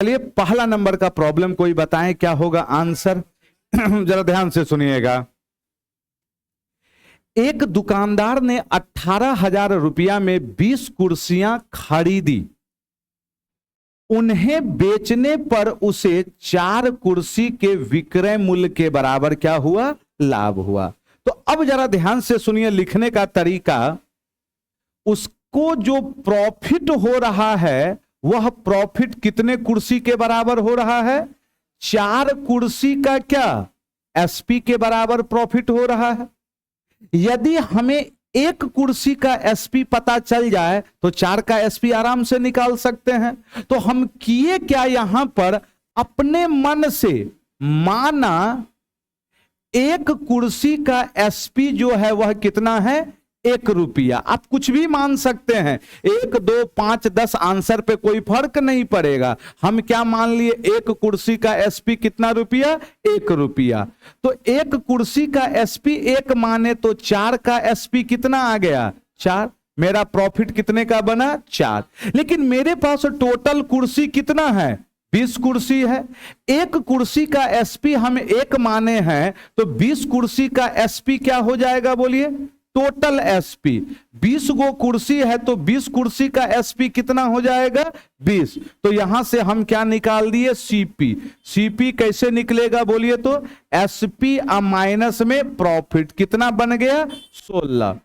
चलिए पहला नंबर का प्रॉब्लम कोई बताएं क्या होगा आंसर। जरा ध्यान से सुनिएगा। एक दुकानदार ने 18,000 रुपया में 20 कुर्सियां खरीदी। उन्हें बेचने पर उसे 4 कुर्सी के विक्रय मूल्य के बराबर क्या हुआ? लाभ हुआ। तो अब जरा ध्यान से सुनिए लिखने का तरीका। उसको जो प्रॉफिट हो रहा है वह प्रॉफिट कितने कुर्सी के बराबर हो रहा है? 4 कुर्सी का क्या एसपी के बराबर प्रॉफिट हो रहा है। यदि हमें एक कुर्सी का एसपी पता चल जाए तो 4 का एसपी आराम से निकाल सकते हैं। तो हम किए क्या, यहां पर अपने मन से माना एक कुर्सी का एसपी जो है वह कितना है? 1 रुपया। आप कुछ भी मान सकते हैं, 1, 2, 5, 10 आंसर पे कोई फर्क नहीं पड़ेगा। हम क्या मान लिए? एक कुर्सी का एसपी कितना रुपया? 1 रुपया। तो एक कुर्सी का एसपी 1 माने तो 4 का एसपी कितना आ गया? 4। मेरा प्रॉफिट कितने का बना? 4। लेकिन मेरे पास टोटल कुर्सी कितना है? 20 कुर्सी है। एक कुर्सी का एसपी हम 1 माने हैं तो 20 कुर्सी का एसपी क्या हो जाएगा? बोलिए। टोटल एसपी 20 गो कुर्सी है तो 20 कुर्सी का एसपी कितना हो जाएगा? 20। तो यहां से हम क्या निकाल दिए? सीपी। सीपी कैसे निकलेगा बोलिए तो? एसपी माइनस में प्रॉफिट कितना बन गया? 16।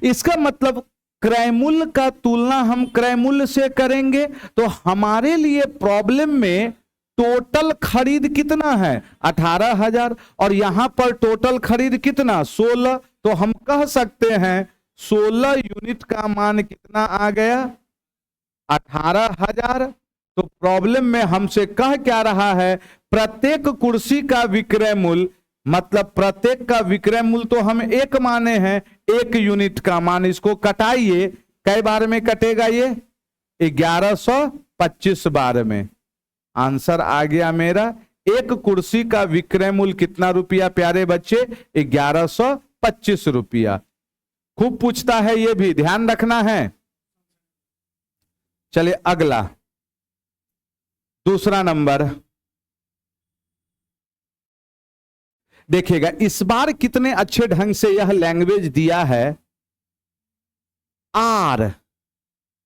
इसका मतलब क्रय मूल्य का तुलना हम क्रय मूल्य से करेंगे तो हमारे लिए प्रॉब्लम में टोटल खरीद कितना है? 18,000 और यहां पर टोटल खरीद कितना? 16। तो हम कह सकते हैं 16 यूनिट का मान कितना आ गया? 18,000। तो प्रॉब्लम में हमसे कह क्या रहा है? प्रत्येक कुर्सी का विक्रय मूल्य, मतलब प्रत्येक का विक्रय मूल्य तो हम 1 माने हैं, 1 यूनिट का मान। इसको कटाइए, कई बार में कटेगा ये? 1125 बार में। आंसर आ गया मेरा। एक कुर्सी का विक्रय मूल्य कितना रुपया प्यारे बच्चे? 1125 रुपया। खूब पूछता है, ये भी ध्यान रखना है। चलिए अगला दूसरा नंबर देखिएगा। इस बार कितने अच्छे ढंग से यह लैंग्वेज दिया है। आर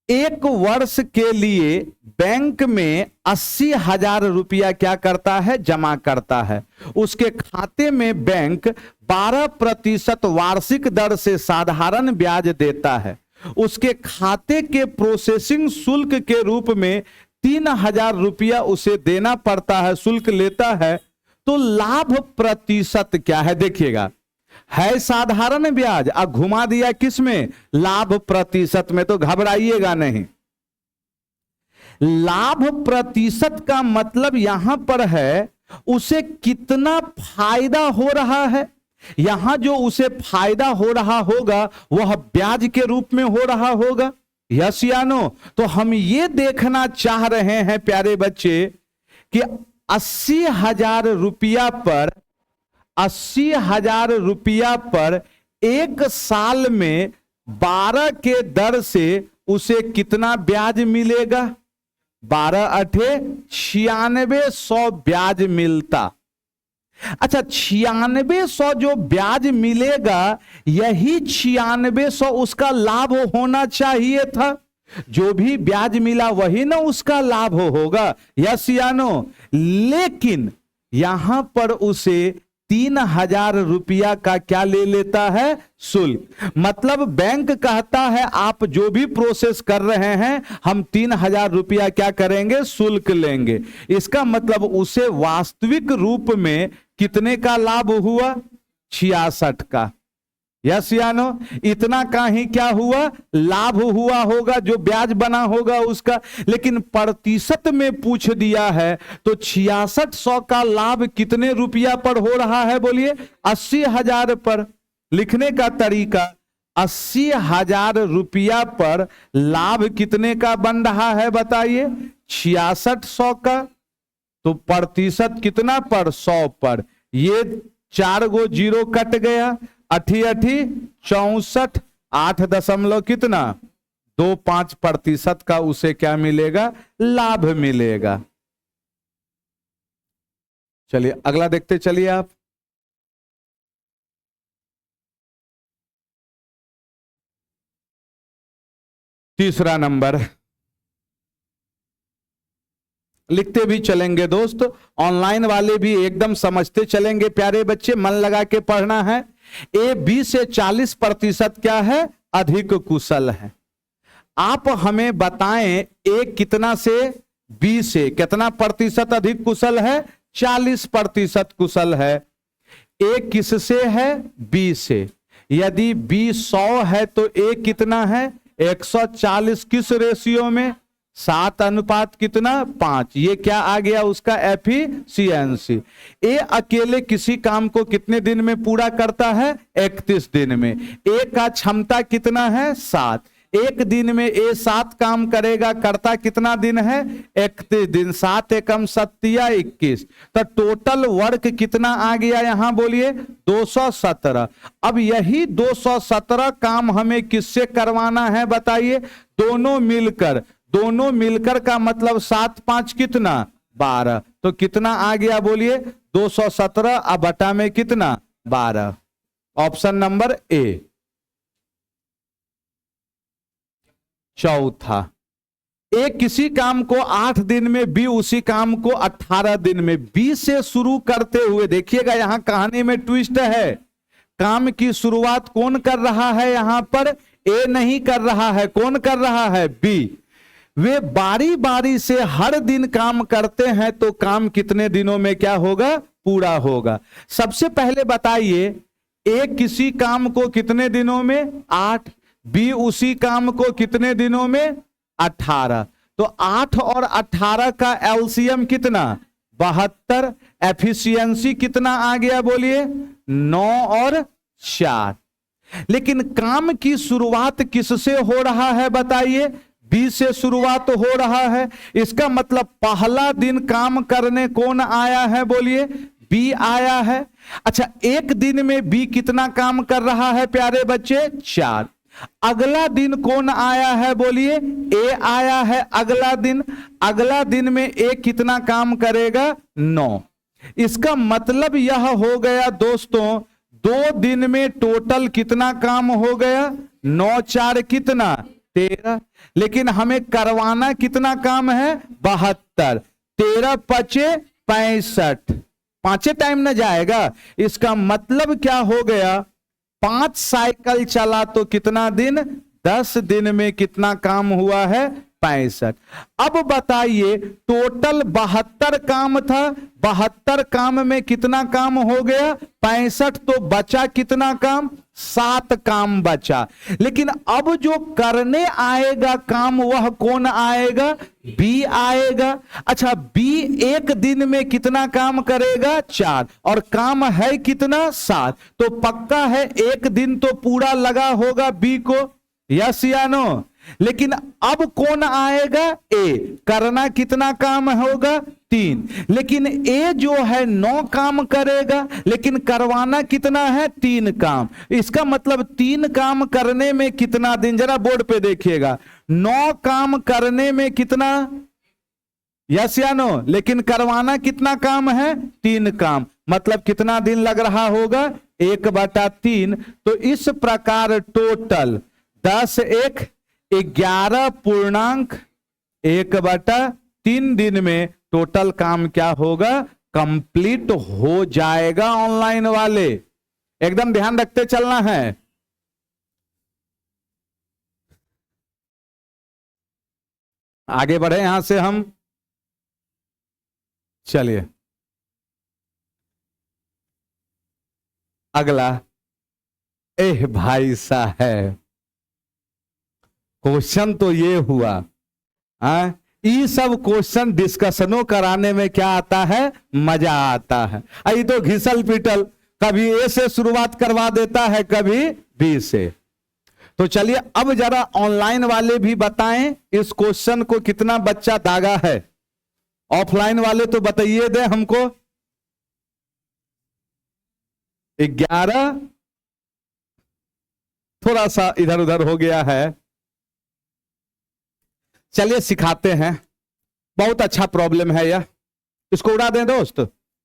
1 वर्ष के लिए बैंक में 80,000 रुपया क्या करता है? जमा करता है। उसके खाते में बैंक 12% वार्षिक दर से साधारण ब्याज देता है। उसके खाते के प्रोसेसिंग शुल्क के रूप में 3,000 रुपया उसे देना पड़ता है, शुल्क लेता है। तो लाभ प्रतिशत क्या है? देखिएगा, है साधारण ब्याज, अब घुमा दिया किस में? लाभ प्रतिशत में। तो घबराइएगा नहीं। लाभ प्रतिशत का मतलब यहां पर है उसे कितना फायदा हो रहा है। यहां जो उसे फायदा हो रहा होगा वह ब्याज के रूप में हो रहा होगा। यस या नो? तो हम ये देखना चाह रहे हैं प्यारे बच्चे कि 80,000 रुपया पर 80,000 रुपया पर 1 साल में 12 के दर से उसे कितना ब्याज मिलेगा? 12 अठे 9600 ब्याज मिलता। अच्छा, 9600 जो ब्याज मिलेगा, यही 9600 उसका लाभ होना चाहिए था। जो भी ब्याज मिला वही ना उसका लाभ होगा। यस या नो? लेकिन यहां पर उसे 3,000 रुपया का क्या ले लेता है? शुल्क। मतलब बैंक कहता है आप जो भी प्रोसेस कर रहे हैं हम 3,000 रुपया क्या करेंगे? शुल्क लेंगे। इसका मतलब उसे वास्तविक रूप में कितने का लाभ हुआ? 66 का। यस या नो? इतना का ही क्या हुआ? लाभ हुआ होगा, जो ब्याज बना होगा उसका। लेकिन प्रतिशत में पूछ दिया है तो 6600 का लाभ कितने रुपया पर हो रहा है? बोलिए। 80,000 पर। लिखने का तरीका, 80,000 रुपया पर लाभ कितने का बन रहा है बताइए? 6600 का। तो प्रतिशत कितना पर? 100 पर। ये 4 गो जीरो कट गया, 88 64 8 दशमलव कितना? 25% का उसे क्या मिलेगा? लाभ मिलेगा। चलिए अगला देखते चलिए आप। तीसरा नंबर लिखते भी चलेंगे दोस्त, ऑनलाइन वाले भी एकदम समझते चलेंगे प्यारे बच्चे, मन लगा के पढ़ना है। ए 20 से 40% क्या है, अधिक कुशल है। आप हमें बताएं ए कितना से 20 से कितना प्रतिशत अधिक कुशल है, 40% कुशल है। ए किससे है, 20 से। यदि 20 100 है तो ए कितना है, 140। किस रेशियो में, 7 अनुपात कितना, 5। ये क्या आ गया उसका एफिशिएंसी। ए अकेले किसी काम को कितने दिन में पूरा करता है, 31 दिन में। ए का क्षमता कितना है, 7। एक दिन में ए 7 काम करेगा, करता कितना दिन है, 31 दिन। 7 एकम 7 21, तो टोटल वर्क कितना आ गया यहां बोलिए, 217। अब यही 217 काम हमें किससे करवाना है बताइए, दोनों मिलकर। दोनों मिलकर का मतलब 7 5 कितना, 12। तो कितना आ गया बोलिए, 217 अब बटा में कितना, 12। Option number A. चौथा, ए किसी काम को 8 दिन में, बी उसी काम को 18 दिन में। बी से शुरू करते हुए देखिएगा यहां कहानी में ट्विस्ट है। काम की शुरुआत कौन कर रहा है यहां पर, ए नहीं कर रहा है, कौन कर रहा है, बी। वे बारी बारी से हर दिन काम करते हैं तो काम कितने दिनों में क्या होगा, पूरा होगा। सबसे पहले बताइए ए किसी काम को कितने दिनों में, 8। बी उसी काम को कितने दिनों में, 18। तो 8 और 18 का एलसीएम कितना, 72। एफिशिएंसी कितना आ गया बोलिए, 9 और 4। लेकिन काम की शुरुआत किससे हो रहा है बताइए, बी से शुरुआत हो रहा है। इसका मतलब पहला दिन काम करने कौन आया है बोलिए, बी आया है। अच्छा, एक दिन में बी कितना काम कर रहा है प्यारे बच्चे, 4। अगला दिन कौन आया है बोलिए, ए आया है अगला दिन। अगला दिन में ए कितना काम करेगा, 9। इसका मतलब यह हो गया दोस्तों, 2 दिन में टोटल कितना काम हो गया, 9 4 कितना, 13। लेकिन हमें करवाना कितना काम है, 72। 13 5 65, 5 टाइम न जाएगा। इसका मतलब क्या हो गया, 5 साइकिल चला तो कितना दिन, 10 दिन में कितना काम हुआ है, 65। अब बताइए टोटल 72 काम था, 72 काम में कितना काम हो गया, 65। तो बचा कितना काम, 7 काम बचा। लेकिन अब जो करने आएगा काम वह कौन आएगा, बी आएगा। अच्छा, बी एक दिन में कितना काम करेगा, 4। और काम है कितना, 7। तो पक्का है एक दिन तो पूरा लगा होगा बी को, यस या नो। लेकिन अब कौन आएगा, ए। करना कितना काम होगा, 3। लेकिन ए जो है 9 काम करेगा, लेकिन करवाना कितना है, 3 काम। इसका मतलब 3 काम करने में कितना दिन, जरा बोर्ड पे देखिएगा, 9 काम करने में कितना, यस या नो। लेकिन करवाना कितना काम है, 3 काम। मतलब कितना दिन लग रहा होगा, 1/3। तो इस प्रकार टोटल 10 1 11.1/3 दिन में टोटल काम क्या होगा, कंप्लीट हो जाएगा। ऑनलाइन वाले एकदम ध्यान रखते चलना है। आगे बढ़े यहां से हम, चलिए अगला। एह भाई साहब, क्वेश्चन तो ये हुआ, ये सब क्वेश्चन डिस्कशनों कराने में क्या आता है, मजा आता है। ये तो घिसल पिटल, कभी ए से शुरुआत करवा देता है, कभी बी से। तो चलिए अब जरा ऑनलाइन वाले भी बताएं इस क्वेश्चन को कितना बच्चा दागा है। ऑफलाइन वाले तो बताइए दे हमको। 11, थोड़ा सा इधर उधर हो गया है। चलिए सिखाते हैं, बहुत अच्छा प्रॉब्लम है यह, इसको उड़ा दें दोस्त,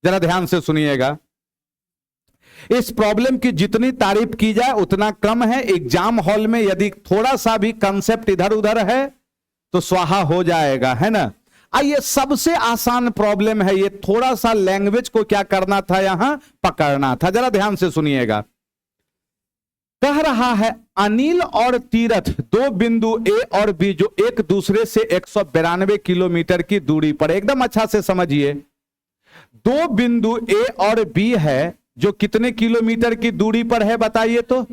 जरा ध्यान से सुनिएगा, इस प्रॉब्लम की जितनी तारीफ की जाए उतना कम है। एग्जाम हॉल में यदि थोड़ा सा भी कंसेप्ट इधर उधर है तो स्वाहा हो जाएगा, है ना। ये सबसे आसान प्रॉब्लम है, ये थोड़ा सा लैंग्वेज को क्या करना था, यहां पकड़ना था। जरा ध्यान से सुनिएगा, कह रहा है अनिल और तीरथ दो बिंदु ए और बी जो एक दूसरे से 192 किलोमीटर की दूरी पर, एकदम अच्छा से समझिए, दो बिंदु ए और बी है जो कितने किलोमीटर की दूरी पर है बताइए तो,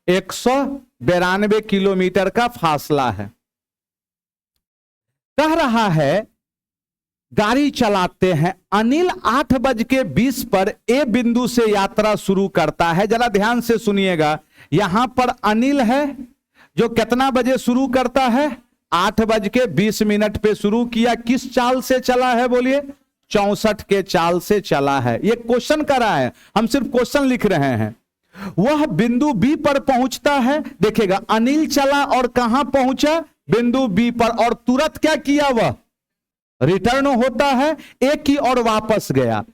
192 किलोमीटर का फासला है। कह रहा है गाड़ी चलाते हैं, अनिल 8:20 पर ए बिंदु से यात्रा शुरू करता है। जरा ध्यान से सुनिएगा, यहां पर अनिल है जो कितना बजे शुरू करता है, 8:20 पे शुरू किया। किस चाल से चला है बोलिए, 64 के चाल से चला है। ये क्वेश्चन करा है, हम सिर्फ क्वेश्चन लिख रहे हैं। वह बिंदु बी पर पहुंचता है, देखिएगा अनिल चला और कहां पहुंचा, बिंदु बी पर, और तुरंत क्या किया, वह रिटर्न होता है, ए की ओर वापस गया।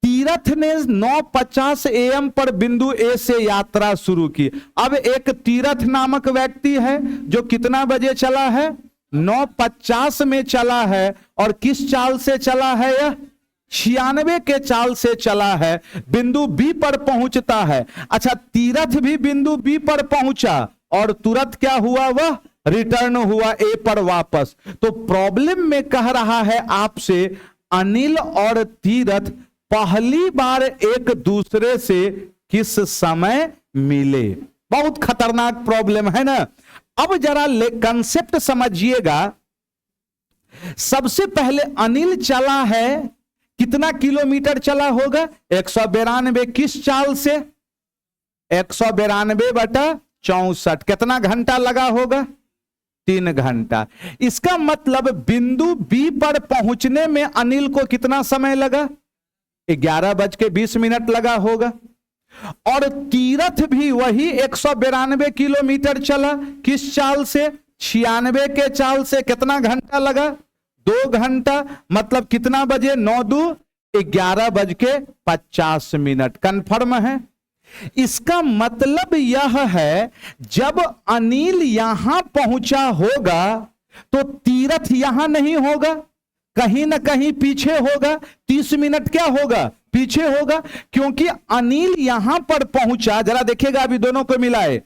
तीरथ ने 9:50 AM पर बिंदु ए से यात्रा शुरू की। अब एक तीरथ नामक व्यक्ति है जो कितना बजे चला है, 9:50 में चला है, और किस चाल से चला है, यह 96 के चाल से चला है, बिंदु बी पर पहुंचता है। अच्छा, तीरथ भी बिंदु बी पर पहुंचा और तुरंत क्या हुआ, वह रिटर्न हुआ ए पर वापस। तो प्रॉब्लम में कह रहा है आपसे, अनिल और तीरथ पहली बार एक दूसरे से किस समय मिले। बहुत खतरनाक प्रॉब्लम है ना। अब जरा कंसेप्ट समझिएगा। सबसे पहले अनिल चला है, कितना किलोमीटर चला होगा, 192, किस चाल से, 192/64, कितना घंटा लगा होगा, 3 घंटा। इसका मतलब बिंदु बी पर पहुंचने में अनिल को कितना समय लगा, 11:20 लगा होगा। और तीरथ भी वही 192 किलोमीटर चला, किस चाल से, 96 के चाल से, कितना घंटा लगा, 2 घंटा। मतलब कितना बजे, 9:02, 11:50। कंफर्म है। इसका मतलब यह है जब अनिल यहां पहुंचा होगा तो तीरथ यहां नहीं होगा, कहीं ना कहीं पीछे होगा, 30 मिनट क्या होगा, पीछे होगा, क्योंकि अनिल यहां पर पहुंचा। जरा देखिएगा, अभी दोनों को मिलाए,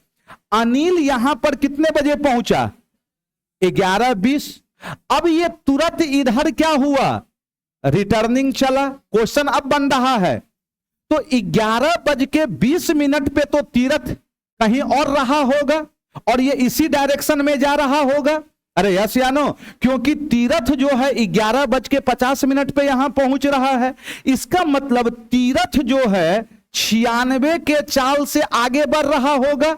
अनिल यहां पर कितने बजे पहुंचा, 11:20। अब ये तुरंत इधर क्या हुआ, रिटर्निंग चला। क्वेश्चन अब बन रहा है, तो 11:20 पे तो तीरथ कहीं और रहा होगा और ये इसी डायरेक्शन में जा रहा होगा। अरे यस या नो, क्योंकि तीरथ जो है 11:50 पे यहां पहुंच रहा है। इसका मतलब तीरथ जो है 96 के चाल से आगे बढ़ रहा होगा,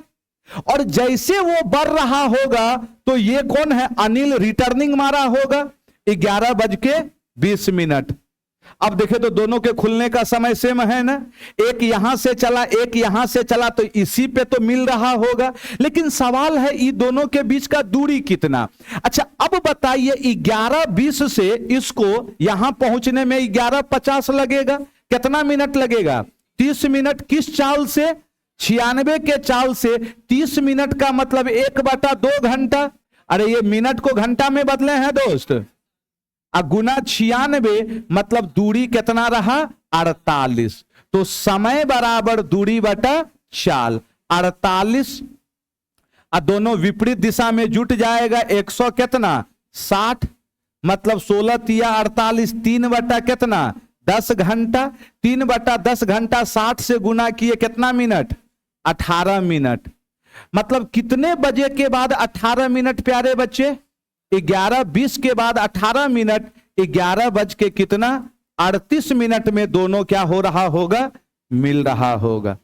और जैसे वो बढ़ रहा होगा तो ये कौन है, अनिल रिटर्निंग मारा होगा 11:20। अब देखे तो दोनों के खुलने का समय सेम है ना, एक यहां से चला, एक यहां से चला, तो इसी पे तो मिल रहा होगा। लेकिन सवाल है इन दोनों के बीच का दूरी कितना। अच्छा, अब बताइए 11:20 से इसको यहां पहुंचने में 11:50 लगेगा, कितना मिनट लगेगा, 30 मिनट। किस चाल से, 96 के चाल से। 30 मिनट का मतलब 1/2 घंटा। अरे ये मिनट को घंटा में बदले हैं दोस्त, गुना 96 मतलब दूरी कितना रहा, 48। तो समय बराबर दूरी बटा चाल, 48। दोनों विपरीत दिशा में जुट जाएगा, 100 कितना, 60। मतलब 16 तिया 48, 3 बटा कितना, 10 घंटा। 3/10 घंटा 60 से गुना किए कितना मिनट, 18 मिनट। मतलब कितने बजे के बाद 18 मिनट प्यारे बच्चे, 11:20 के बाद 18 मिनट, 11:38 में दोनों क्या हो रहा होगा, मिल रहा होगा,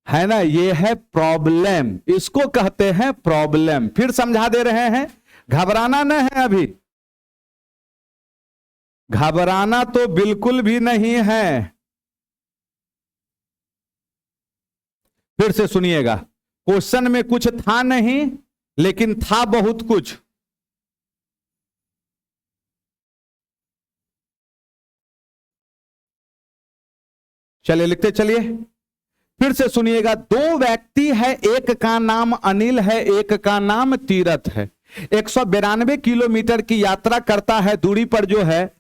है ना। ये है प्रॉब्लम, इसको कहते हैं प्रॉब्लम। फिर समझा दे रहे हैं, घबराना न है, अभी घबराना तो बिल्कुल भी नहीं है। फिर से सुनिएगा, क्वेश्चन में कुछ था नहीं लेकिन था बहुत कुछ। चलिए लिखते चलिए, फिर से सुनिएगा। दो व्यक्ति है, एक का नाम अनिल है, एक का नाम तीरथ है। 192 किलोमीटर की यात्रा करता है। दूरी पर जो है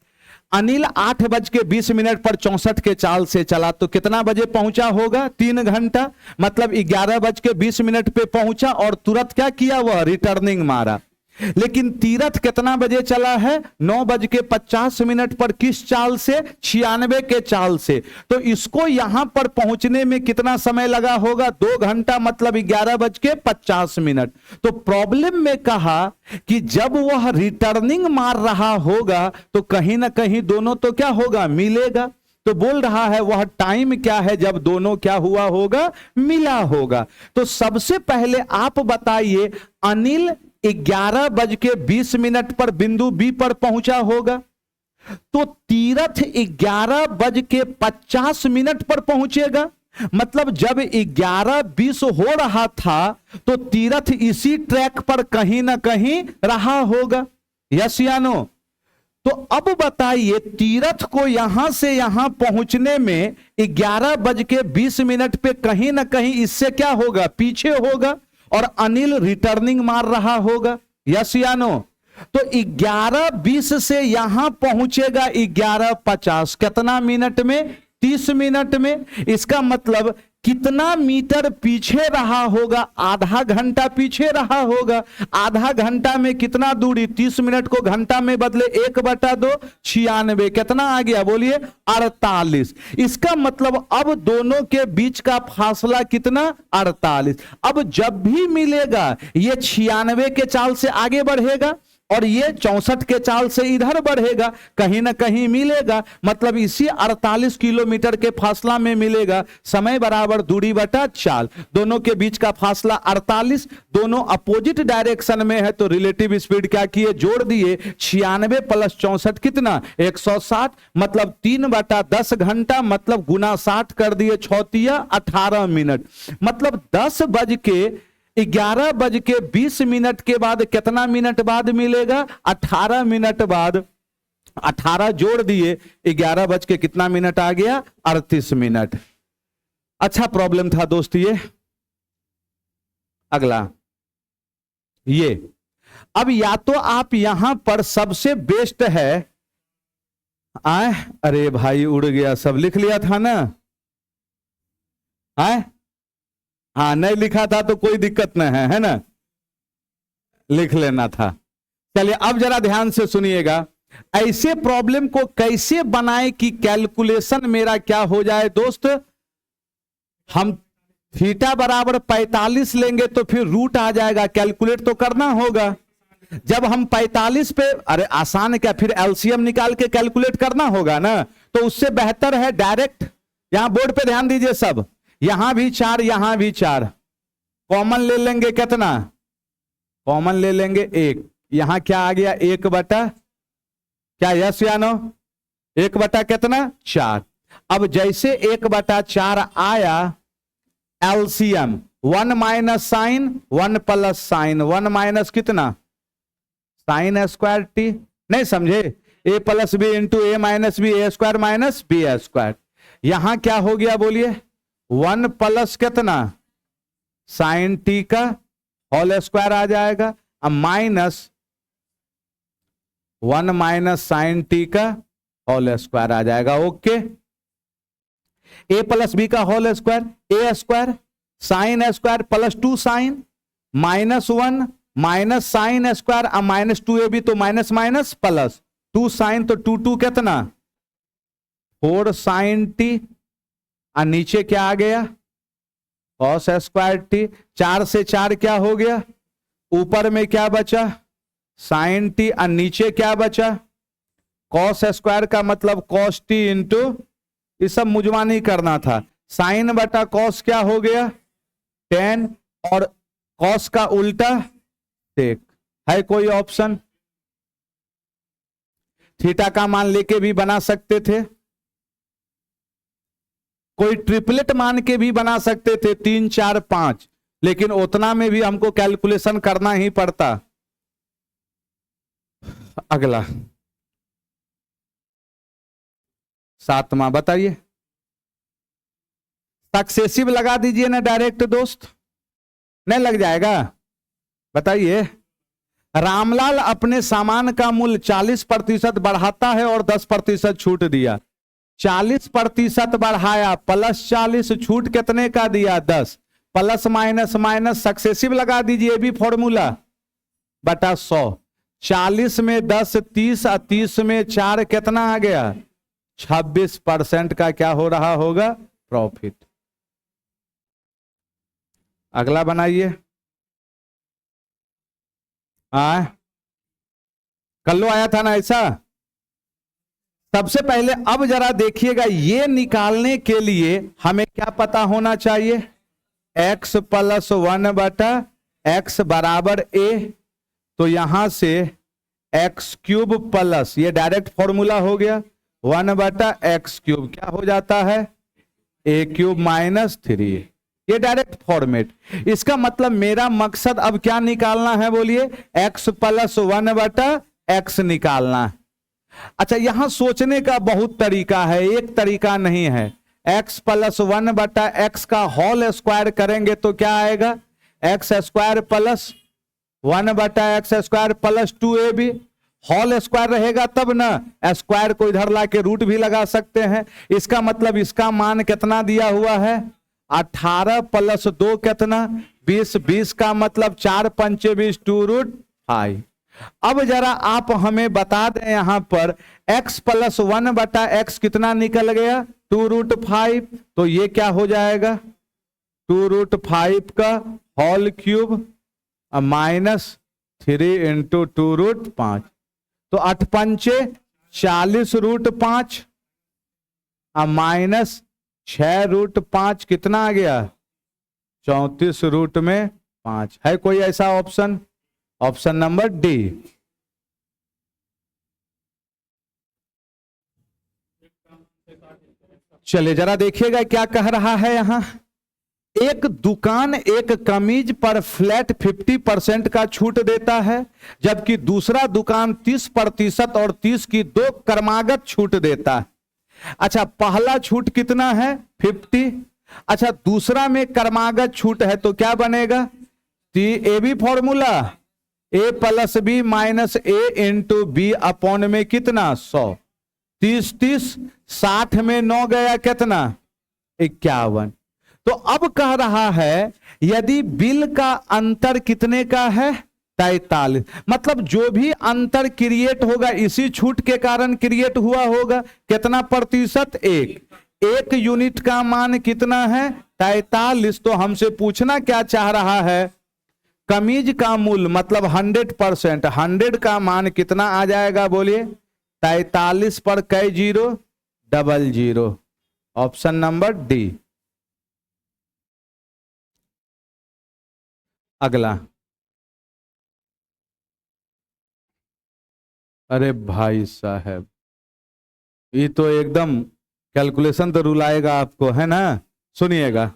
अनिल 8:20 पर 64 के चाल से चला, तो कितना बजे पहुंचा होगा? 3 घंटा, मतलब 11:20 पे पहुंचा और तुरंत क्या किया? वह रिटर्निंग मारा। लेकिन तीरथ कितना बजे चला है? 9:50 पर। किस चाल से? 96 के चाल से। तो इसको यहां पर पहुंचने में कितना समय लगा होगा? 2 घंटा, मतलब 11:50। तो प्रॉब्लम में कहा कि जब वह रिटर्निंग मार रहा होगा तो कहीं ना कहीं दोनों तो क्या होगा? मिलेगा। तो बोल रहा है वह टाइम क्या है जब दोनों क्या हुआ होगा? मिला होगा। तो सबसे पहले आप बताइए, अनिल 11:20 पर बिंदु बी पर पहुंचा होगा, तो तीरथ 11:50 पर पहुंचेगा। मतलब जब 11:20 हो रहा था तो तीरथ इसी ट्रैक पर कहीं ना कहीं रहा होगा। यस या नो? तो अब बताइए, तीरथ को यहां से यहां पहुंचने में 11:20 पे कहीं ना कहीं इससे क्या होगा? पीछे होगा, और अनिल रिटर्निंग मार रहा होगा। यस या नो? तो 11:20 से यहां पहुंचेगा 11:50, कितना मिनट में? 30 मिनट में। इसका मतलब कितना मीटर पीछे रहा होगा? आधा घंटा पीछे रहा होगा। आधा घंटा में कितना दूरी? 30 मिनट को घंटा में बदले 1/2, 96। कितना आ गया? बोलिए 48। इसका मतलब अब दोनों के बीच का फासला कितना? 48। अब जब भी मिलेगा ये 96 के चाल से आगे बढ़ेगा और ये 64 के चाल से इधर बढ़ेगा, कहीं ना कहीं मिलेगा। मतलब इसी 48 किलोमीटर के फासला में मिलेगा। समय बराबर दूरी बटा चाल, दोनों के बीच का फासला 48। दोनों अपोजिट डायरेक्शन में है तो रिलेटिव स्पीड क्या किए? जोड़ दिए। 96 + 64 कितना? 160। मतलब 3/10 घंटा, मतलब गुना 60 कर दिए, 6 × 18 मिनट। मतलब 11:20 के बाद कितना मिनट बाद मिलेगा? 18 मिनट बाद। 18 जोड़ दिए, 11 कितना मिनट आ गया? 38 मिनट। अच्छा प्रॉब्लम था दोस्त ये। अगला ये, अब या तो आप यहां पर सबसे बेस्ट है आए, अरे भाई उड़ गया, सब लिख लिया था ना? आए, हाँ नहीं लिखा था तो कोई दिक्कत नहीं है ना? लिख लेना था। चलिए अब जरा ध्यान से सुनिएगा, ऐसे प्रॉब्लम को कैसे बनाए कि कैलकुलेशन मेरा क्या हो जाए दोस्त? हम थीटा बराबर 45 लेंगे तो फिर रूट आ जाएगा, कैलकुलेट तो करना होगा। जब हम 45 पे, अरे आसान क्या, फिर एलसीएम निकाल के कैलकुलेट करना होगा ना। तो उससे बेहतर है डायरेक्ट, यहां बोर्ड पे ध्यान दीजिए सब, यहां भी 4 यहां भी 4, कॉमन ले लेंगे। कितना कॉमन ले लेंगे? 1। यहां क्या आ गया? 1/, क्या यस या नो? 1/ कितना? 4। अब जैसे 1/4 आया, LCM 1 minus sine 1 plus sine 1 minus कितना? Sine square T. नहीं समझे? a + b into a - b, a² minus b²। यहां क्या हो गया बोलिए? 1 प्लस कितना? साइन टी का होल स्क्वायर आ जाएगा, अब माइनस 1 माइनस साइन टी का होल स्क्वायर आ जाएगा। ओके, a + b का whole square, a² sine square plus 2 sine -1 minus sine square, अब -2ab तो माइनस माइनस प्लस 2 साइन, तो 2 कितना? 4 साइन टी, और नीचे क्या आ गया? Cos square T. 4 से 4 क्या हो गया? ऊपर में क्या बचा? साइन टी, और नीचे क्या बचा? कॉस स्क्वायर का मतलब कॉस टी इंटू, ये सब मुझवा नहीं करना था, साइन बटा कॉस क्या हो गया? 10, और कॉस का उल्टा टेक। है कोई ऑप्शन? थीटा का मान लेके भी बना सकते थे, कोई ट्रिपलेट मान के भी बना सकते थे, 3 4 5, लेकिन उतना में भी हमको कैलकुलेशन करना ही पड़ता। अगला 7वां बताइए। सक्सेसिव लगा दीजिए ना डायरेक्ट दोस्त, नहीं लग जाएगा? बताइए। रामलाल अपने सामान का मूल्य 40% बढ़ाता है और 10% छूट दिया। 40% बढ़ाया प्लस 40, छूट कितने का दिया? 10, प्लस माइनस माइनस सक्सेसिव लगा दीजिए, भी फॉर्मूला, बटा 100। 40 में 10 30, और 30 में 4 कितना आ गया? 26% का क्या हो रहा होगा? प्रॉफिट। अगला बनाइए। कल्लो आया था ना ऐसा? सबसे पहले अब जरा देखिएगा, ये निकालने के लिए हमें क्या पता होना चाहिए? x प्लस 1 बटा x बराबर a। तो यहां से x क्यूब प्लस, ये डायरेक्ट फॉर्मूला हो गया, 1 बटा x क्यूब क्या हो जाता है? a cube minus 3। ये डायरेक्ट फॉर्मेट। इसका मतलब मेरा मकसद अब क्या निकालना है? बोलिए, x प्लस 1 बटा x निकालना है। अच्छा, यहां सोचने का बहुत तरीका है, एक तरीका नहीं है। x प्लस 1 बटा x का होल स्क्वायर करेंगे तो क्या आएगा? x स्क्वायर प्लस 1 बटा x square plus 2ab। Whole square रहेगा तब ना, स्क्वायर को इधर लाके रूट भी लगा सकते हैं। इसका मतलब इसका मान कितना दिया हुआ है? 18 प्लस 2 कितना? 20। 20 का मतलब 4 पंचे 20, 2√5। अब जरा आप हमें बता दें, यहां पर x प्लस 1 बटा x कितना निकल गया? 2√5। तो ये क्या हो जाएगा? 2√5 का होल क्यूब माइनस 3 इंटू 2√5। तो 8 पंचे 40√5 माइनस 6√5 कितना आ गया? 34√5। है कोई ऐसा ऑप्शन? Option number D. चलिए जरा देखिएगा क्या कह रहा है यहां। एक दुकान एक कमीज पर फ्लैट 50% का छूट देता है, जबकि दूसरा दुकान 30% और 30 की 2 क्रमागत छूट देता है। अच्छा, पहला छूट कितना है? 50। अच्छा, दूसरा में क्रमागत छूट है तो क्या बनेगा? A B formula, a plus B minus A into B upon में कितना? 100। 30 30, 60 में 9 गया कितना? 51। तो अब कह रहा है यदि बिल का अंतर कितने का है? 43। मतलब जो भी अंतर क्रिएट होगा इसी छूट के कारण क्रिएट हुआ होगा। कितना प्रतिशत? 1 यूनिट का मान कितना है? 43। तो हमसे पूछना क्या चाह रहा है? कमीज का मूल्य मतलब 100%, 100 का मान कितना आ जाएगा? बोलिए, 43 पर कई जीरो? 00। Option number D. अगला। अरे भाई साहब, ये तो एकदम कैलकुलेशन तो रुलाएगा आपको, है ना? सुनिएगा।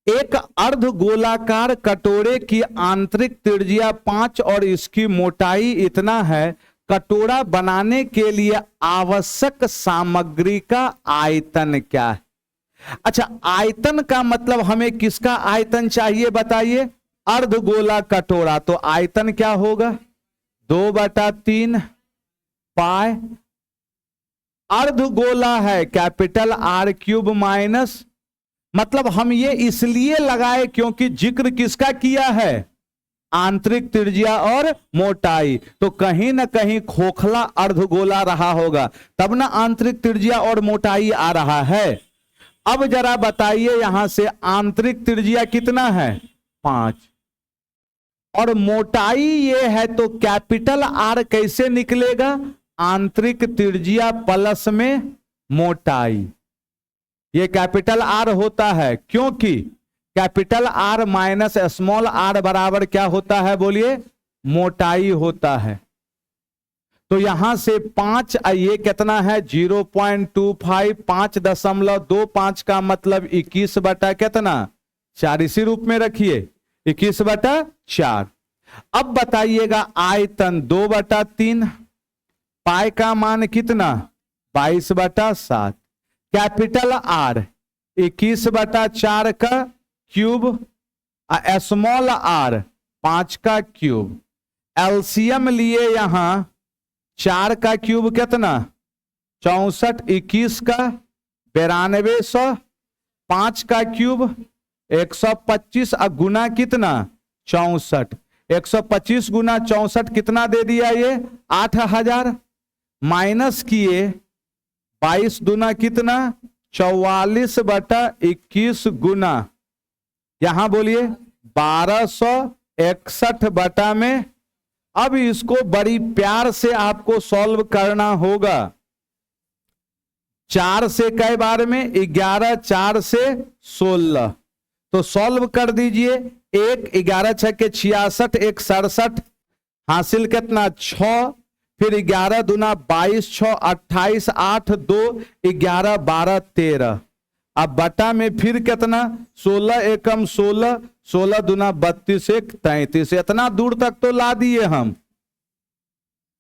एक अर्ध गोलाकार कटोरे की आंतरिक त्रिज्या 5 और इसकी मोटाई इतना है। कटोरा बनाने के लिए आवश्यक सामग्री का आयतन क्या है? अच्छा, आयतन का मतलब हमें किसका आयतन चाहिए बताइए? अर्ध गोला कटोरा, तो आयतन क्या होगा? 2/3 पाई। अर्ध गोला है, कैपिटल R क्यूब माइनस, मतलब हम ये इसलिए लगाए क्योंकि जिक्र किसका किया है? आंतरिक त्रिज्या और मोटाई। तो कहीं ना कहीं खोखला अर्धगोला रहा होगा, तब ना आंतरिक त्रिज्या और मोटाई आ रहा है। अब जरा बताइए यहां से आंतरिक त्रिज्या कितना है? 5 और मोटाई ये है, तो कैपिटल R कैसे निकलेगा? आंतरिक त्रिज्या प्लस में मोटाई। ये कैपिटल R होता है क्योंकि capital R minus small r बराबर क्या होता है? बोलिए, मोटाई होता है। तो यहां से 5, ये कितना है? 0.25, 5.25 का मतलब 21 बटा कितना? 4। इसी रूप में रखिए, 21/4। अब बताइएगा आयतन 2/3, पाई का मान कितना? 22/7। कैपिटल R 21/4 का क्यूब, स्मॉल r 5 का क्यूब। एलसीएम लिए यहां 4 का क्यूब कितना 64, 21 का 9200, 5 का क्यूब 125 और गुना कितना 64, 125 गुना 64 कितना दे दिया ये 8000, माइनस किए 22 दुना कितना 44/21 गुना यहां बोलिए 1261 बटा में। अब इसको बड़ी प्यार से आपको सॉल्व करना होगा। 4 से कई बार में 11, 4 से 16, तो सॉल्व कर दीजिए। 1 11 6 के 66, 1 67, हासिल कितना 6, फिर 11 दुना 22, 6 28, 8 2 11 12 13। अब बटा में फिर कितना 16 एकम 16, 16 दुना 32 1 33। इतना दूर तक तो ला दिए हम,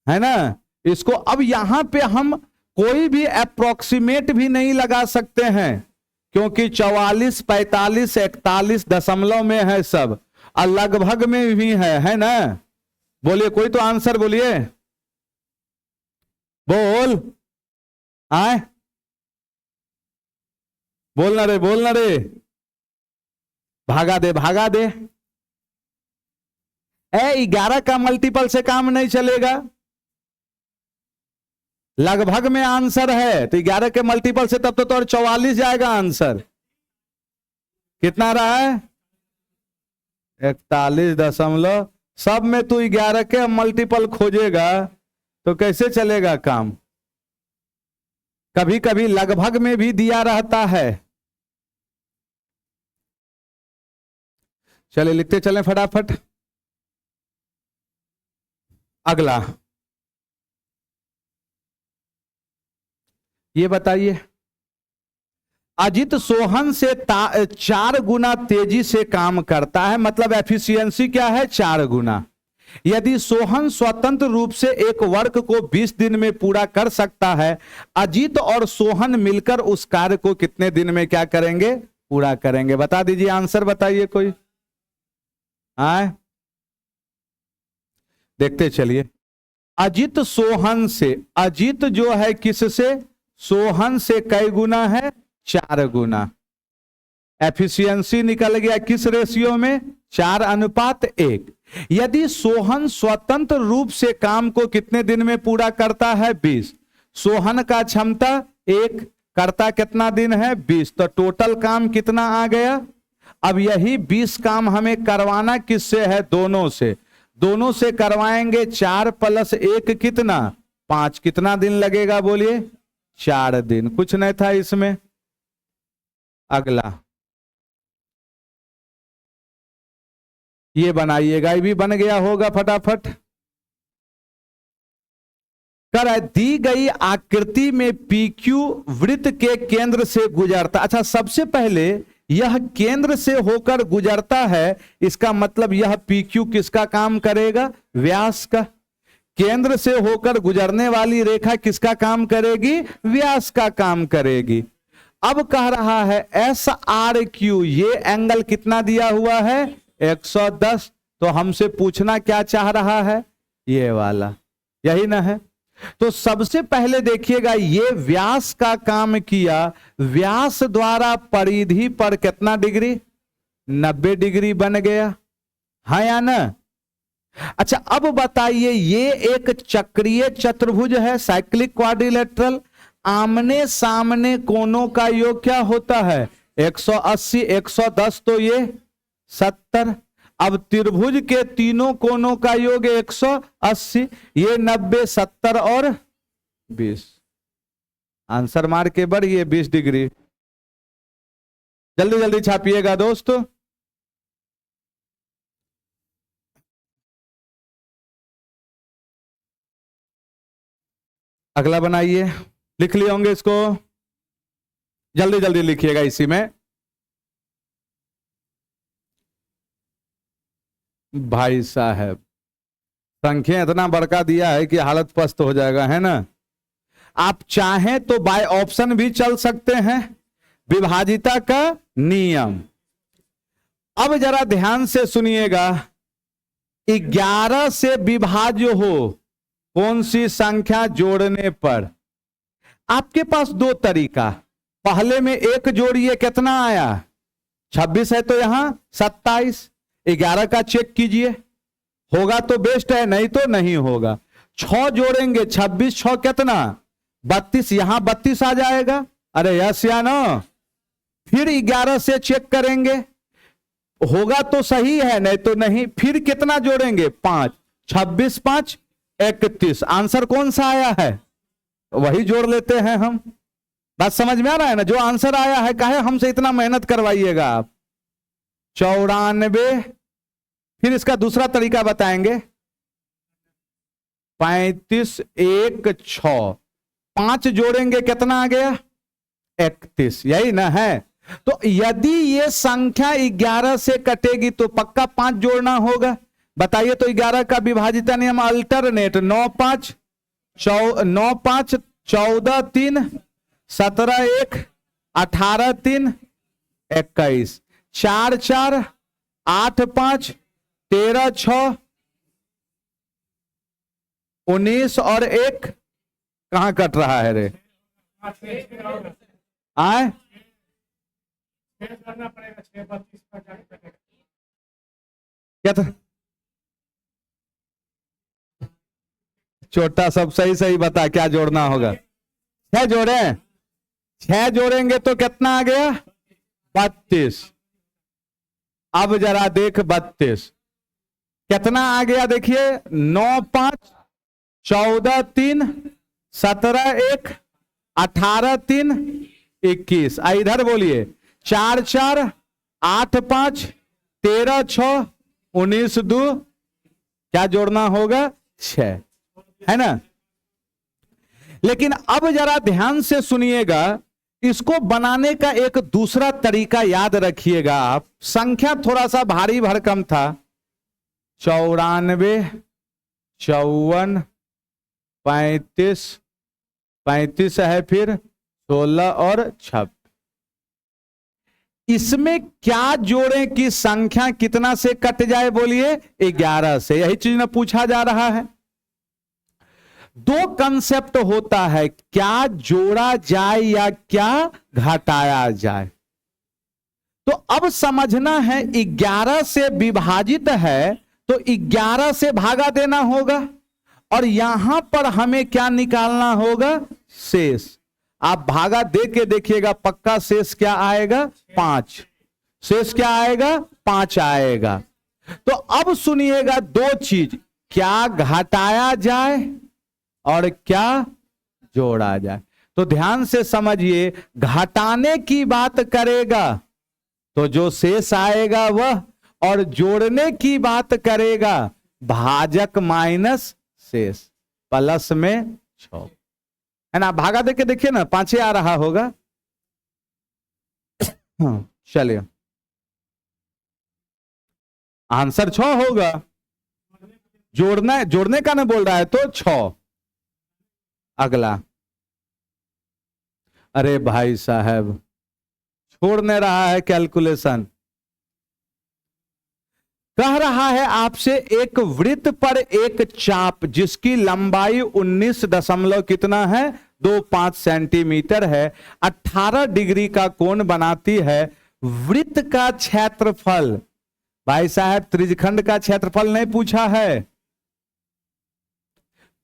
है ना। इसको अब यहां पे हम कोई भी अप्रोक्सीमेट भी नहीं लगा सकते हैं, क्योंकि 44 45 41 दशमलव में है सब, और लगभग में भी है ना। बोलिए कोई तो आंसर बोलिए, बोल आए, बोलना रे बोलना रे, भागा दे भागा दे। 11 का मल्टीपल से काम नहीं चलेगा, लगभग में आंसर है तो 11 के मल्टीपल से तब तो 44 जाएगा आंसर। कितना रहा है 41 दशमलव, सब में तू 11 के मल्टीपल खोजेगा तो कैसे चलेगा काम। कभी कभी लगभग में भी दिया रहता है। चले लिखते चलें फटाफट। अगला ये बताइए, अजित सोहन से 4 गुना तेजी से काम करता है, मतलब एफिशिएंसी क्या है 4 गुना। यदि सोहन स्वतंत्र रूप से एक वर्क को 20 दिन में पूरा कर सकता है, अजित और सोहन मिलकर उस कार्य को कितने दिन में क्या करेंगे पूरा करेंगे। बता दीजिए आंसर बताइए कोई। आए देखते चलिए। अजित सोहन से, अजित जो है किससे सोहन से कई गुना है 4 गुना। एफिशिएंसी निकल गया किस रेशियो में 4:1। यदि सोहन स्वतंत्र रूप से काम को कितने दिन में पूरा करता है 20, सोहन का क्षमता 1, करता कितना दिन है 20, तो टोटल काम कितना आ गया। अब यही 20 काम हमें करवाना किससे है दोनों से, दोनों से करवाएंगे 4 + 1 कितना 5, कितना दिन लगेगा बोलिए 4 दिन। कुछ नहीं था इसमें। अगला ये बनाइएगा, ये भी बन गया होगा फटाफट। कर दी गई आकृति में PQ वृत्त के केंद्र से गुजरता। अच्छा सबसे पहले यह केंद्र से होकर गुजरता है, इसका मतलब यह PQ किसका काम करेगा व्यास का। केंद्र से होकर गुजरने वाली रेखा किसका काम करेगी व्यास का काम करेगी। अब कह रहा है SRQ, ये एंगल कितना दिया हुआ है 110। तो हमसे पूछना क्या चाह रहा है ये वाला, यही ना है। तो सबसे पहले देखिएगा ये व्यास का काम किया, व्यास द्वारा परिधि पर कितना डिग्री 90 डिग्री बन गया, है या ना। अच्छा अब बताइए, ये एक चक्रीय चतुर्भुज है साइक्लिक क्वाड्रिलेटरल, आमने सामने कोणों का योग क्या होता है 180, 110 तो ये 70। अब त्रिभुज के तीनों कोणों का योग 180, ये 90, 70 और 20। आंसर मार के बढ़िए 20 डिग्री। जल्दी जल्दी छापिएगा दोस्तों। अगला बनाइए, लिख लिए होंगे इसको, जल्दी जल्दी लिखिएगा। इसी में भाई साहब संख्या इतना बड़का दिया है कि हालत पस्त हो जाएगा, है ना। आप चाहें तो बाय ऑप्शन भी चल सकते हैं, विभाजिता का नियम। अब जरा ध्यान से सुनिएगा, 11 से विभाज्य हो कौन सी संख्या जोड़ने पर, आपके पास दो तरीका। पहले में एक जोड़िए, कितना आया 26 है तो यहां 27, 11 का चेक कीजिए, होगा तो बेस्ट है, नहीं तो नहीं होगा। 6 जोड़ेंगे, 26 6 कितना 32, यहां 32 आ जाएगा। अरे यस या नो। फिर 11 से चेक करेंगे, होगा तो सही है, नहीं तो नहीं। फिर कितना जोड़ेंगे 5, 26 5 31, आंसर कौन सा आया है वही जोड़ लेते हैं हम। बात समझ में आ रहा है ना, जो आंसर आया है, काहे हमसे इतना मेहनत करवाइएगा आप। 94, फिर इसका दूसरा तरीका बताएंगे, 35 1 6, 5 जोड़ेंगे कितना आ गया 31, यही ना है। तो यदि ये संख्या 11 से कटेगी तो पक्का 5 जोड़ना होगा। बताइए तो 11 का विभाजिता नियम अल्टरनेट, 9 5 14 3 17 1 18 3 21, 4 4 8 5 13 6 19 और 1 कहां कट रहा है रे आए, क्या था छोटा, सब सही सही बता क्या जोड़ना होगा। 6 जोड़े, 6 जोड़ेंगे तो कितना आ गया 32। अब जरा देख 32 कितना आ गया, देखिए 9 5 14 3 17 1 18 3 21, इधर बोलिए 4 4 8 5 13 6 19 2, क्या जोड़ना होगा 6, है ना। लेकिन अब जरा ध्यान से सुनिएगा, इसको बनाने का एक दूसरा तरीका याद रखिएगा आप। संख्या थोड़ा सा भारी भरकम था, 94 54 35 35 है, फिर 16 और 26। इसमें क्या जोड़ें कि संख्या कितना से कट जाए, बोलिए 11 से, यही चीज ना पूछा जा रहा है। दो कंसेप्ट होता है, क्या जोड़ा जाए या क्या घटाया जाए। तो अब समझना है 11 से विभाजित है तो 11 से भागा देना होगा, और यहां पर हमें क्या निकालना होगा शेष। आप भागा दे के देखिएगा, पक्का शेष क्या आएगा 5, शेष क्या आएगा 5 आएगा। तो अब सुनिएगा दो चीज, क्या घटाया जाए और क्या जोड़ा जाए। तो ध्यान से समझिए, घटाने की बात करेगा तो जो शेष आएगा वह, और जोड़ने की बात करेगा भाजक माइनस शेष प्लस में 6, है ना। भागा देके देखिए ना, 5 आ रहा होगा। चलिए आंसर 6 होगा, जोड़ना जोड़ने का ना बोल रहा है तो 6। अगला, अरे भाई साहब छोड़ नहीं रहा है कैलकुलेशन। कह रहा है आपसे एक वृत्त पर एक चाप जिसकी लंबाई 19 दशमलव कितना है 25 सेंटीमीटर है, 18 डिग्री का कोण बनाती है। वृत्त का क्षेत्रफल, भाई साहब त्रिज्यखंड का क्षेत्रफल नहीं पूछा है,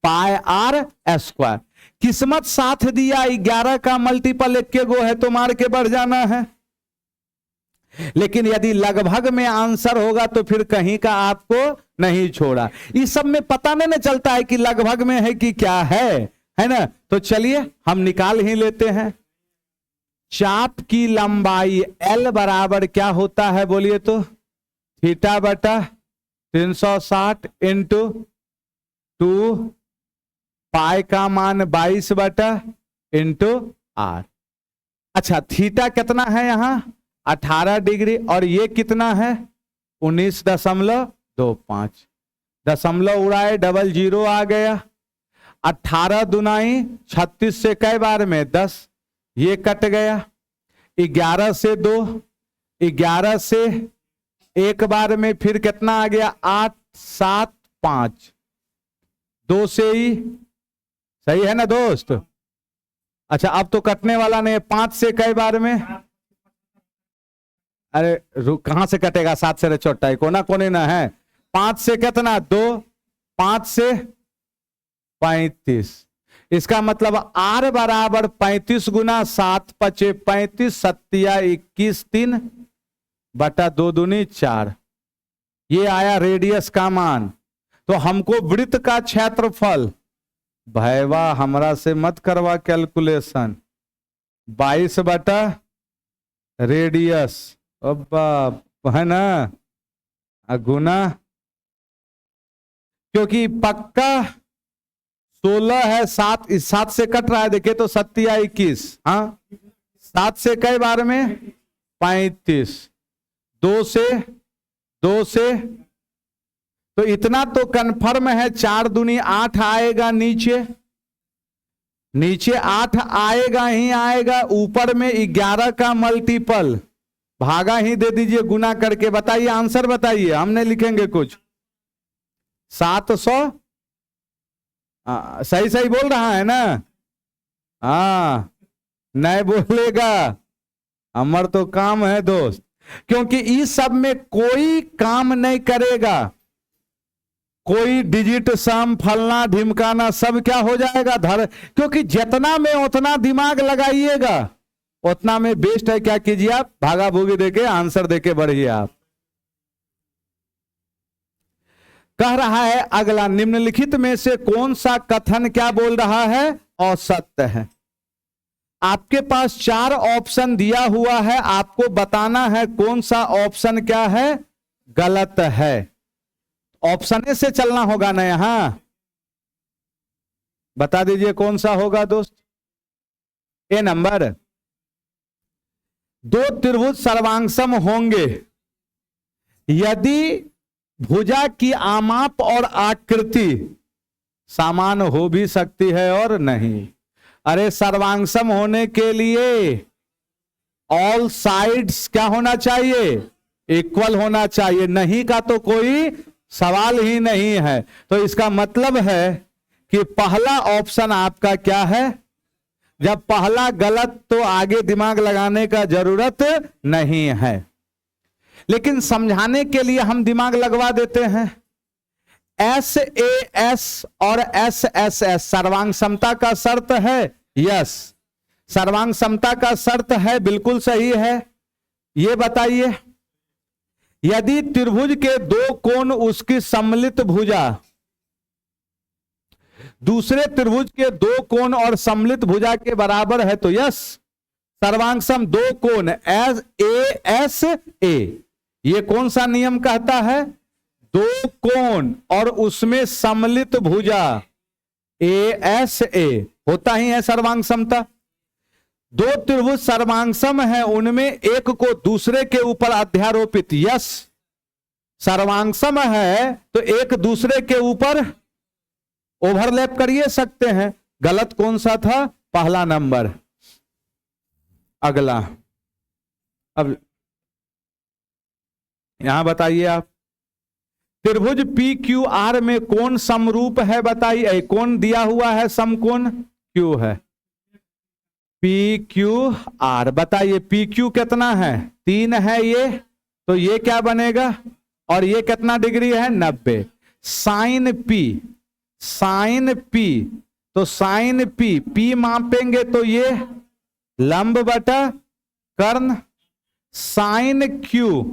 पाई आर स्क्वायर। किस्मत साथ दिया, 11 का मल्टीपल 1 गो है तो मार के बढ़ जाना है। लेकिन यदि लगभग में आंसर होगा तो फिर कहीं का आपको नहीं छोड़ा। इस सब में पता नहीं चलता है कि लगभग में है कि क्या है ना। तो चलिए हम निकाल ही लेते हैं। चाप की लंबाई L बराबर क्या होता है बोलिए तो, थीटा बटा 360 इंटू 2, पाई का मान 22 बटा इंटू आर। अच्छा थीटा कितना है यहां 18 डिग्री, और ये कितना है 19.25, दशमलव उड़ाए 00 आ गया। 18 दुनाई 36 से कई बार में 10, ये कट गया। 11 से 2, 11 से एक बार में फिर कितना आ गया 8 7 5, 2 से ही, सही है ना दोस्त। अच्छा अब तो कटने वाला नहीं है, 5 से कई बार में, अरे कहां से कटेगा, 7 से छोटा है कोना कोने ना है। 5 से कितना 2, 5 से 35, इसका मतलब R बराबर 35 गुना 7 पचे 35 सत्या 21 3 बटा 2 दूनी 4, ये आया रेडियस का मान। तो हमको वृत्त का क्षेत्रफल, भैया हमरा से मत करवा कैलकुलेशन, 22 बटा रेडियस है ना गुना, क्योंकि पक्का 16 है, 7 से कट रहा है, देखिए तो 7 या 21, हाँ 7 से कई बार में 35, 2 से तो इतना तो कन्फर्म है, 4 दूनी 8 आएगा, नीचे 8 आएगा ही आएगा, ऊपर में 11 का मल्टीपल, भागा ही दे दीजिए गुना करके। बताइए आंसर बताइए, हम नहीं लिखेंगे कुछ। 700, सही बोल रहा है ना, हाँ नहीं बोलेगा, हमार तो काम है दोस्त, क्योंकि इस सब में कोई काम नहीं करेगा, कोई डिजिट सम फलना ढिमकाना सब क्या हो जाएगा क्योंकि जितना में उतना दिमाग लगाइएगा उतना में बेस्ट है। क्या कीजिए आप, भागा भूगी देके आंसर देके बढ़िए आप। कह रहा है अगला, निम्नलिखित में से कौन सा कथन क्या बोल रहा है, असत्य है। आपके पास 4 ऑप्शन दिया हुआ है, आपको बताना है कौन सा ऑप्शन क्या है, गलत है। ऑप्शन ए से चलना होगा ना, यहां बता दीजिए कौन सा होगा दोस्त। ए नंबर, 2 त्रिभुज सर्वांगसम होंगे यदि भुजा की आमाप और आकृति समान हो भी सकती है और नहीं। अरे सर्वांगसम होने के लिए ऑल साइड्स क्या होना चाहिए, इक्वल होना चाहिए, नहीं का तो कोई सवाल ही नहीं है। तो इसका मतलब है कि पहला ऑप्शन आपका क्या है, जब पहला गलत तो आगे दिमाग लगाने का जरूरत नहीं है, लेकिन समझाने के लिए हम दिमाग लगवा देते हैं। SAS और SSS सर्वांग समता का शर्त है, यस सर्वांग समता का शर्त है, बिल्कुल सही है। ये बताइए, यदि त्रिभुज के 2 कोण उसकी सम्मिलित भुजा दूसरे त्रिभुज के 2 कोण और सम्मिलित भुजा के बराबर है तो यस सर्वांग सम 2 कोण ASA, ये कौन सा नियम कहता है, 2 कोण और उसमें सम्मिलित भुजा ASA होता ही है सर्वांग समता। 2 त्रिभुज सर्वांगसम है, उनमें एक को दूसरे के ऊपर अध्यारोपित, यस सर्वांगसम है तो एक दूसरे के ऊपर ओवरलैप करिए सकते हैं। गलत कौन सा था, पहला नंबर। अगला, अब यहां बताइए आप, त्रिभुज PQR में कौन समरूप है, बताइए कौन दिया हुआ है, समकोण Q है, PQR बताइए। PQ कितना है, 3 है ये, तो ये क्या बनेगा, और ये कितना डिग्री है 90। साइन P तो साइन P मापेंगे तो ये लंब बटा कर्ण। साइन Q,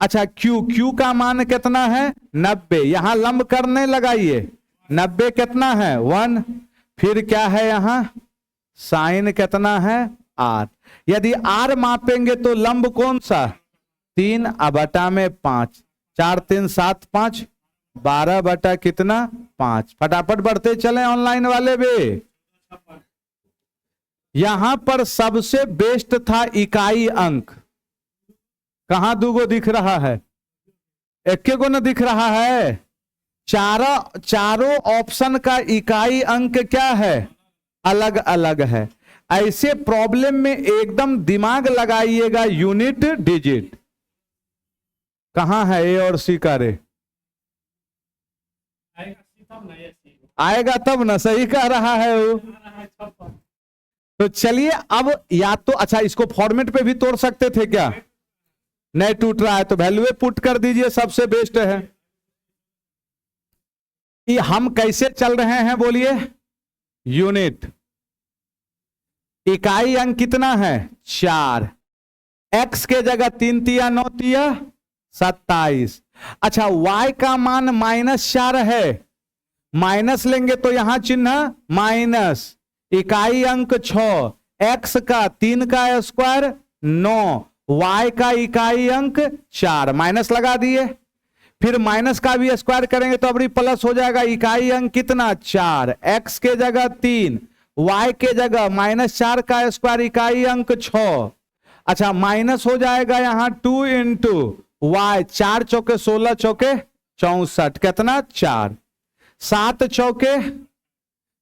अच्छा Q का मान कितना है 90, यहां लंब करने लगाइए, 90 कितना है 1, फिर क्या है यहां साइन कितना है 8। यदि R मापेंगे तो लंब कौन सा 3 बटा में 5, 4 3 7 5 12 बटा कितना 5। फटाफट बढ़ते चले ऑनलाइन वाले भी। यहां पर सबसे बेस्ट था इकाई अंक, कहां दूगो दिख रहा है, एक को न दिख रहा है। चारों ऑप्शन का इकाई अंक क्या है, अलग अलग है। ऐसे प्रॉब्लम में एकदम दिमाग लगाइएगा, यूनिट डिजिट कहां है, ए और सी का रे आएगा तब ना, सही कह रहा है वो। तो चलिए अब या तो अच्छा इसको फॉर्मेट पे भी तोड़ सकते थे क्या, नहीं टूट रहा है तो वैल्यू पुट कर दीजिए, सबसे बेस्ट है। ये हम कैसे चल रहे हैं बोलिए, यूनिट, इकाई अंक कितना है 4, एक्स के जगह 3 तिया 9 तिया 27। अच्छा y का मान -4 है, माइनस लेंगे तो यहां चिन्ह माइनस, इकाई अंक 6, x का 3 का स्क्वायर 9, y का इकाई अंक 4, माइनस लगा दिए, फिर माइनस का भी स्क्वायर करेंगे तो अभी प्लस हो जाएगा, इकाई अंक कितना 4, x के जगह 3, y के जगह -4 का स्क्वायर इकाई अंक 6। अच्छा माइनस हो जाएगा यहां 2 इंटू y, 4 चौके 16 चौके 64, कितना 4, 7 चौके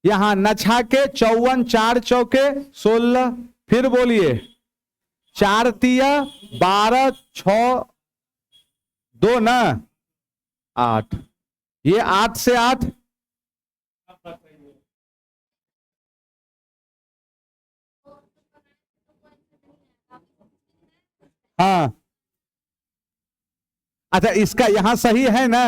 यहां नछा के 54, 4 चौके 16, फिर बोलिए 4 तिया 12, 6 2 ना 8, ये 8 से 8 हाँ। अच्छा इसका यहां सही है ना,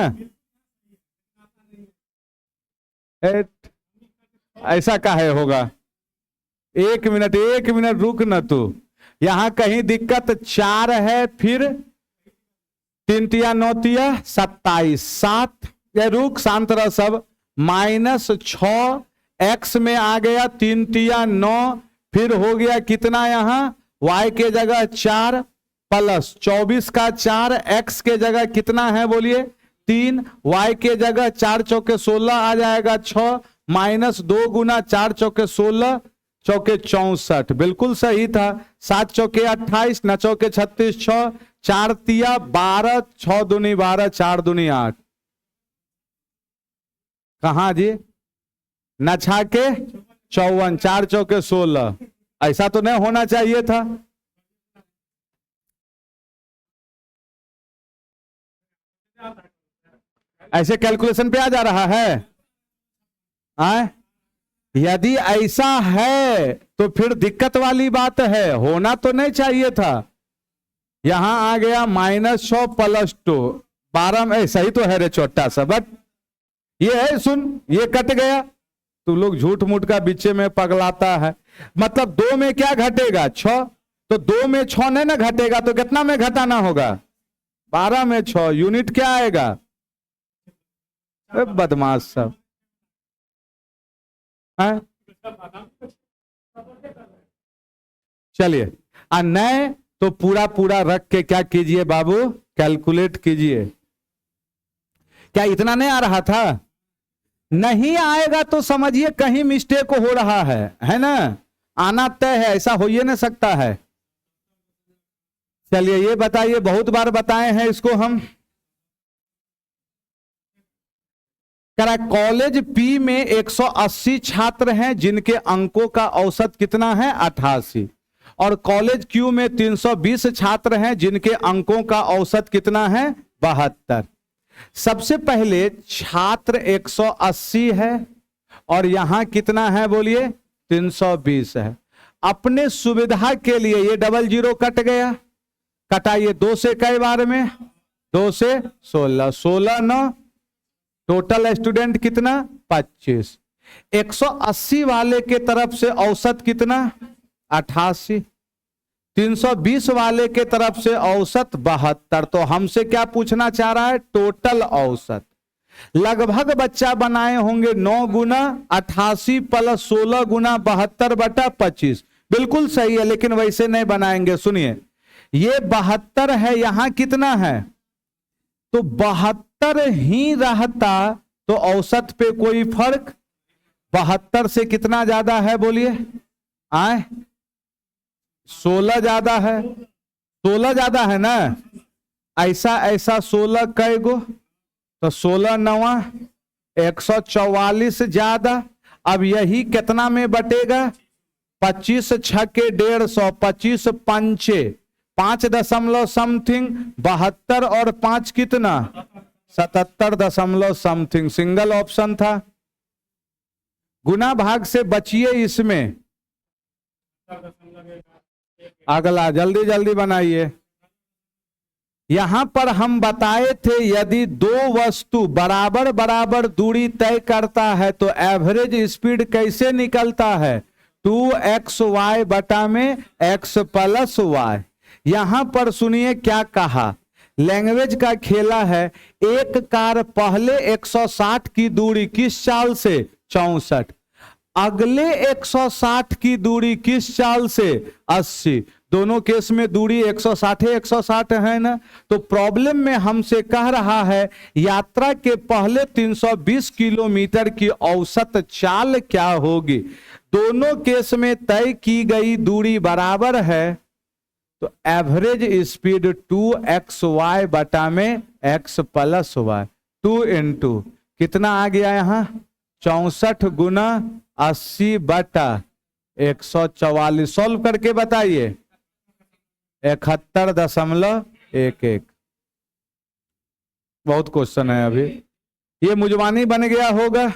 ऐसा काहे होगा, एक मिनट रुक न तू, यहां कहीं दिक्कत 4 है, फिर 3 तिया 9 तिया 27, 7 या रुक शांत रह सब, -6 एक्स में आ गया 3 तिया 9, फिर हो गया कितना यहां y के जगह 4 प्लस 24 का 4, x के जगह कितना है बोलिए 3, y के जगह 4 चौके 16 आ जाएगा 6, -2 गुना 4 चौके 16 चौके 64, बिल्कुल सही था, 7 चौके 28 न चौके 36 6, 4 तिया 12, 6 दूनी 12, 4 दूनी 8, कहा जी न छा के 54, 4 चौके 16, ऐसा तो नहीं होना चाहिए था। ऐसे कैलकुलेशन पे आ जा रहा है, आए? यदि ऐसा है तो फिर दिक्कत वाली बात है, होना तो नहीं चाहिए था। यहां आ गया -6 + 2 12 में, सही तो है रे छोटा सा, बट ये है सुन, ये कट गया, तू लोग झूठ मूठ का बीचे में पगलाता है। मतलब 2 में क्या घटेगा 6, तो 2 में 6 नहीं ना घटेगा, तो कितना में घटाना होगा 12 में 6, यूनिट क्या आएगा, बदमाश सब है। चलिए नए तो पूरा पूरा रख के क्या कीजिए बाबू, कैलकुलेट कीजिए। क्या इतना नहीं आ रहा था, नहीं आएगा तो समझिए कहीं मिस्टेक हो रहा है ना, आना तय है, ऐसा हो ही नहीं सकता है। चलिए ये बताइए, बहुत बार बताए हैं इसको हम, करा कॉलेज पी में 180 छात्र हैं जिनके अंकों का औसत कितना है 88, और कॉलेज क्यू में 320 छात्र हैं जिनके अंकों का औसत कितना है 72। सबसे पहले छात्र 180 है और यहां कितना है बोलिए 320 है। अपने सुविधा के लिए ये 00 कट गया, कटाइए 2 से कई बार में, 2 से 16, 16 9, टोटल स्टूडेंट कितना 25। 180 वाले के तरफ से औसत कितना 88, 320 वाले के तरफ से औसत 72। तो हमसे क्या पूछना चाह रहा है, टोटल औसत। लगभग बच्चा बनाए होंगे 9 गुना 88 + 16 गुना 72/25, बिल्कुल सही है, लेकिन वैसे नहीं बनाएंगे। सुनिए ये 72 है, यहां कितना है तो 72 ही रहता तो औसत पे कोई फर्क, 72 से कितना ज्यादा है बोलिए, आए 16 ज्यादा है, 16 ज्यादा है ना, ऐसा ऐसा 16 कै गो, तो 16 9 144 ज्यादा। अब यही कितना में बटेगा 25 छके 150, 25 पंचे 5 दशमलव समथिंग, 72 और 5 कितना 77 दशमलव समथिंग, सिंगल ऑप्शन था। गुना भाग से बचिए इसमें। अगला जल्दी जल्दी बनाइए। यहां पर हम बताए थे यदि दो वस्तु बराबर बराबर दूरी तय करता है तो एवरेज स्पीड कैसे निकलता है, 2xy बटा में x प्लस y। यहां पर सुनिए क्या कहा, लैंग्वेज का खेला है। एक कार पहले 160 की दूरी किस चाल से 64, अगले 160 की दूरी किस चाल से 80, दोनों केस में दूरी 160 है ना। तो प्रॉब्लम में हमसे कह रहा है यात्रा के पहले 320 किलोमीटर की औसत चाल क्या होगी। दोनों केस में तय की गई दूरी बराबर है, तो एवरेज स्पीड 2xy बटा में x प्लस y, 2 इंटू कितना आ गया यहां 64 गुना 80 बटा 144। सॉल्व करके बताइए 71.11। बहुत क्वेश्चन है अभी, ये मुजवानी बन गया होगा।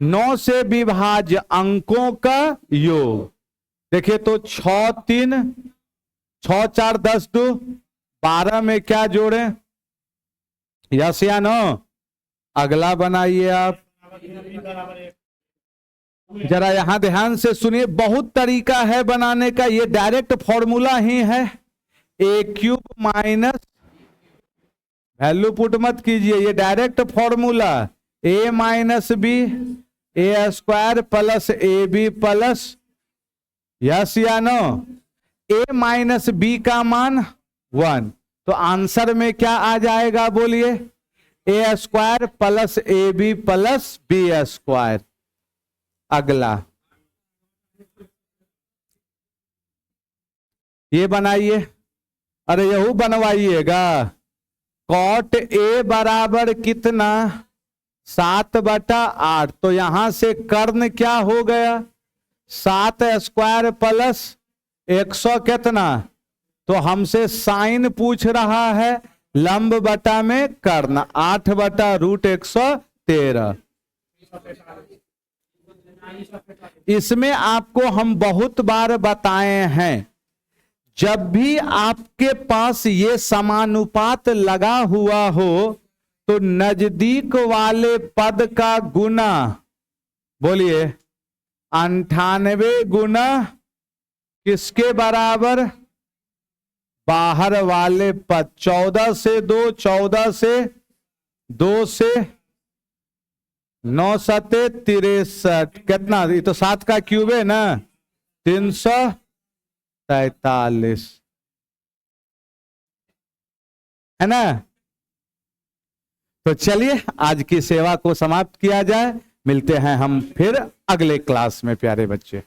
9 से विभाज्य अंकों का योग, देखिए तो 6 3 6 4 10 2 12 में क्या जोड़े, यस या नो। अगला बनाइए आप, जरा यहां ध्यान से सुनिए, बहुत तरीका है बनाने का, ये डायरेक्ट फॉर्मूला ही है। A cube minus, value put मत कीजिए, ये direct formula, A minus B A square plus A B plus, yes या नो। ए माइनस बी का मान 1, तो आंसर में क्या आ जाएगा बोलिए, A square plus A B plus B square. अगला ये बनाइए, अरे यहू बनवाइएगा। कॉट ए बराबर कितना 7 बटा 8, तो यहां से कर्ण क्या हो गया 7 स्क्वायर प्लस 100 कितना, तो हमसे साइन पूछ रहा है, लंब बटा में कर्ण 8 बटा रूट 113। इसमें आपको हम बहुत बार बताए हैं, जब भी आपके पास ये समानुपात लगा हुआ हो तो नजदीक वाले पद का गुना, बोलिए 98 गुना किसके बराबर, बाहर वाले पद। 14 से 2, 14 से 2 से 9 सते 63, कितना, ये तो 7 का क्यूब है ना, 343 है ना। तो चलिए आज की सेवा को समाप्त किया जाए, मिलते हैं हम फिर अगले क्लास में प्यारे बच्चे।